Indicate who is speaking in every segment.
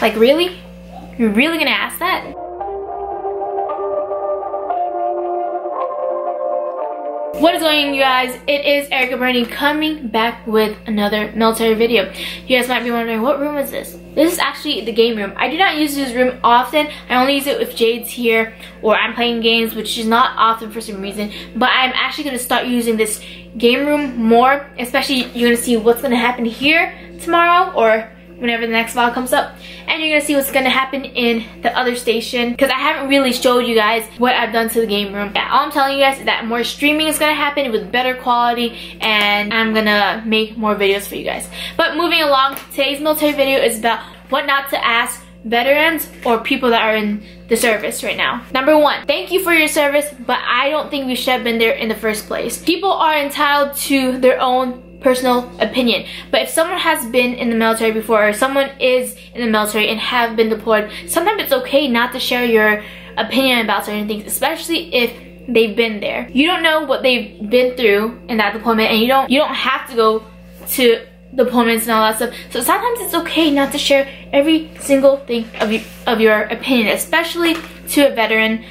Speaker 1: Like, really? You're really gonna ask that? What is going on, you guys? It is Erica Bernie coming back with another military video. You guys might be wondering, what room is this? This is actually the game room. I do not use this room often. I only use it if Jade's here or I'm playing games, which is not often for some reason. But I'm actually going to start using this game room more, especially you're going to see what's going to happen here tomorrow or whenever the next vlog comes up, and you're gonna see what's gonna happen in the other station, because I haven't really showed you guys what I've done to the game room. All I'm telling you guys is that more streaming is gonna happen with better quality, and I'm gonna make more videos for you guys. But moving along, today's military video is about what not to ask veterans or people that are in the service right now. Number one, thank you for your service, but I don't think we should have been there in the first place. People are entitled to their own personal opinion, but if someone has been in the military before, or someone is in the military and have been deployed, sometimes it's okay not to share your opinion about certain things, especially if they've been there. You don't know what they've been through in that deployment, and you don't have to go to deployments and all that stuff. So sometimes it's okay not to share every single thing of your opinion, especially to a veteran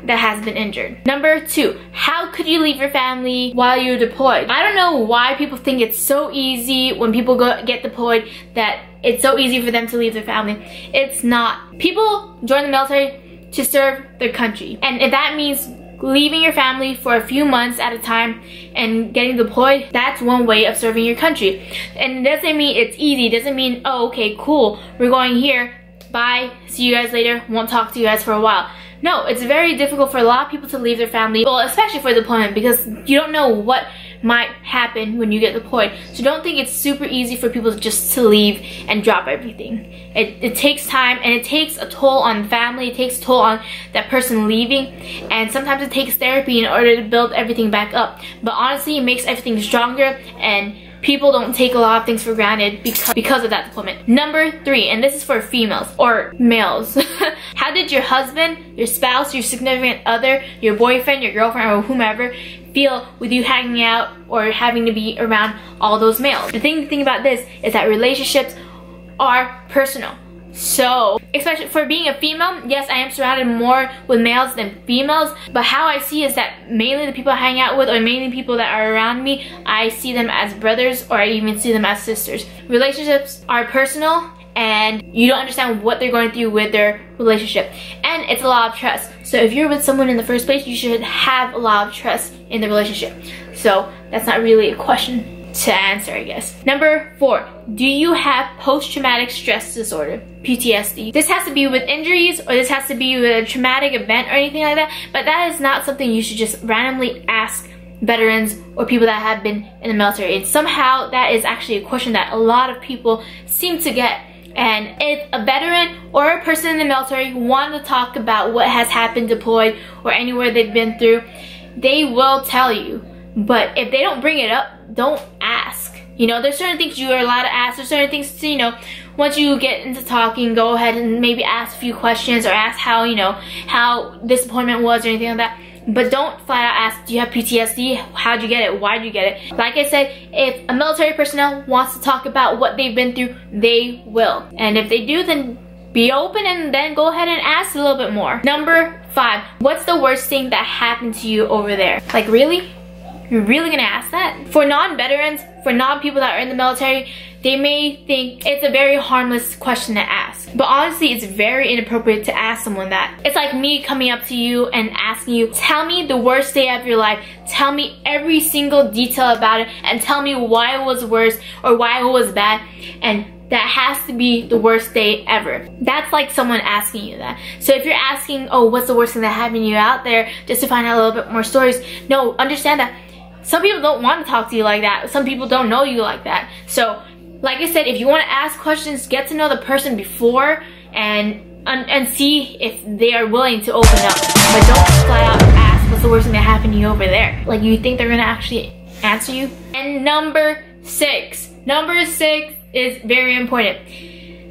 Speaker 1: that has been injured. Number two, how could you leave your family while you're deployed? I don't know why people think it's so easy when people get deployed, that it's so easy for them to leave their family. It's not. People join the military to serve their country, and if that means leaving your family for a few months at a time and getting deployed, that's one way of serving your country. And it doesn't mean it's easy. It doesn't mean, oh, okay, cool, we're going here, bye, see you guys later, won't talk to you guys for a while. No, it's very difficult for a lot of people to leave their family, well, especially for deployment, because you don't know what might happen when you get deployed. So don't think it's super easy for people just to leave and drop everything. It takes time, and it takes a toll on the family, it takes a toll on that person leaving, and sometimes it takes therapy in order to build everything back up. But honestly, it makes everything stronger, and people don't take a lot of things for granted because of that deployment. Number three, and this is for females or males. How did your husband, your spouse, your significant other, your boyfriend, your girlfriend, or whomever feel with you hanging out or having to be around all those males? The thing about this is that relationships are personal. So, especially for being a female, yes, I am surrounded more with males than females, but how I see is that mainly the people I hang out with, or mainly people that are around me, I see them as brothers, or I even see them as sisters. Relationships are personal, and you don't understand what they're going through with their relationship, and it's a lot of trust. So if you're with someone in the first place, you should have a lot of trust in the relationship. So that's not really a question to answer, I guess. Number four, do you have post-traumatic stress disorder, PTSD? This has to be with injuries, or this has to be with a traumatic event or anything like that, but that is not something you should just randomly ask veterans or people that have been in the military. And somehow that is actually a question that a lot of people seem to get. And if a veteran or a person in the military want to talk about what has happened deployed or anywhere they've been through, they will tell you. But if they don't bring it up, don't ask. You know, there's certain things you are allowed to ask. There's certain things to, you know, once you get into talking, go ahead and maybe ask a few questions, or ask how, you know, how this deployment was or anything like that. But don't flat out ask, do you have PTSD? How'd you get it? Why'd you get it? Like I said, if a military personnel wants to talk about what they've been through, they will. And if they do, then be open and then go ahead and ask a little bit more. Number five, what's the worst thing that happened to you over there? Like, really? You're really gonna ask that? For non-veterans, for non-people that are in the military, they may think it's a very harmless question to ask. But honestly, it's very inappropriate to ask someone that. It's like me coming up to you and asking you, tell me the worst day of your life. Tell me every single detail about it, and tell me why it was worse or why it was bad. And that has to be the worst day ever. That's like someone asking you that. So if you're asking, oh, what's the worst thing that happened to you out there, just to find out a little bit more stories, no, understand that some people don't want to talk to you like that. Some people don't know you like that. So, like I said, if you want to ask questions, get to know the person before and see if they are willing to open up. But don't flat out ask what's the worst thing that happened to you over there. Like, you think they're gonna actually answer you? And number six is very important.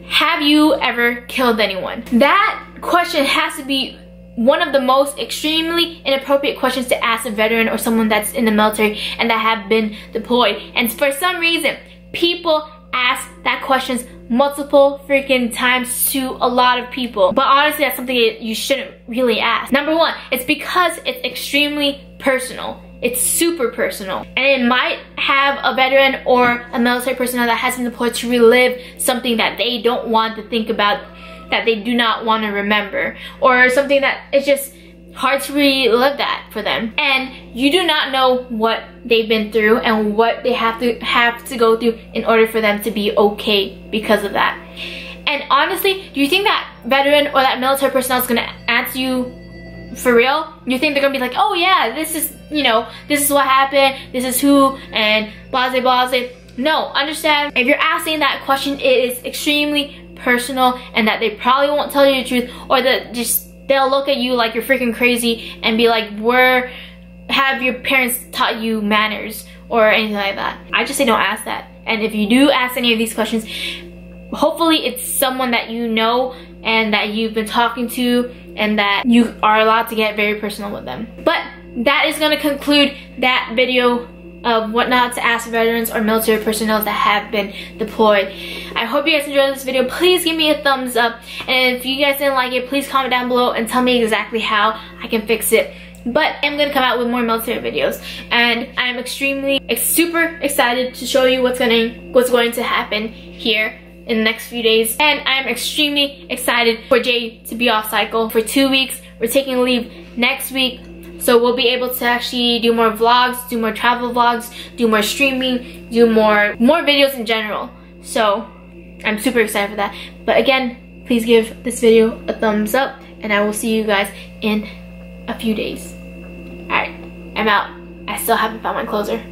Speaker 1: Have you ever killed anyone? That question has to be one of the most extremely inappropriate questions to ask a veteran or someone that's in the military and that have been deployed. And for some reason, people ask that questions multiple freaking times to a lot of people. But honestly, that's something that you shouldn't really ask. Number one, it's because it's extremely personal. It's super personal. And it might have a veteran or a military personnel that has been deployed to relive something that they don't want to think about, that they do not want to remember, or something that is just hard to relive that for them. And you do not know what they've been through and what they have to go through in order for them to be okay because of that. And honestly, do you think that veteran or that military personnel is gonna answer you for real? You think they're gonna be like, oh yeah, this is, you know, this is what happened, this is who, and blase blase? No, understand, if you're asking that question, it is extremely personal, and that they probably won't tell you the truth, or that just they'll look at you like you're freaking crazy and be like, where have your parents taught you manners or anything like that? I just say don't ask that. And if you do ask any of these questions, hopefully it's someone that you know and that you've been talking to and that you are allowed to get very personal with them. But that is going to conclude that video of what not to ask veterans or military personnel that have been deployed. I hope you guys enjoyed this video. Please give me a thumbs up, and if you guys didn't like it, please comment down below and tell me exactly how I can fix it. But I'm gonna come out with more military videos, and I'm super excited to show you what's going to happen here in the next few days. And I'm extremely excited for Jay to be off cycle for 2 weeks. We're taking leave next week, so we'll be able to actually do more vlogs, do more travel vlogs, do more streaming, do more videos in general. So I'm super excited for that. But again, please give this video a thumbs up, and I will see you guys in a few days. Alright, I'm out. I still haven't found my closer.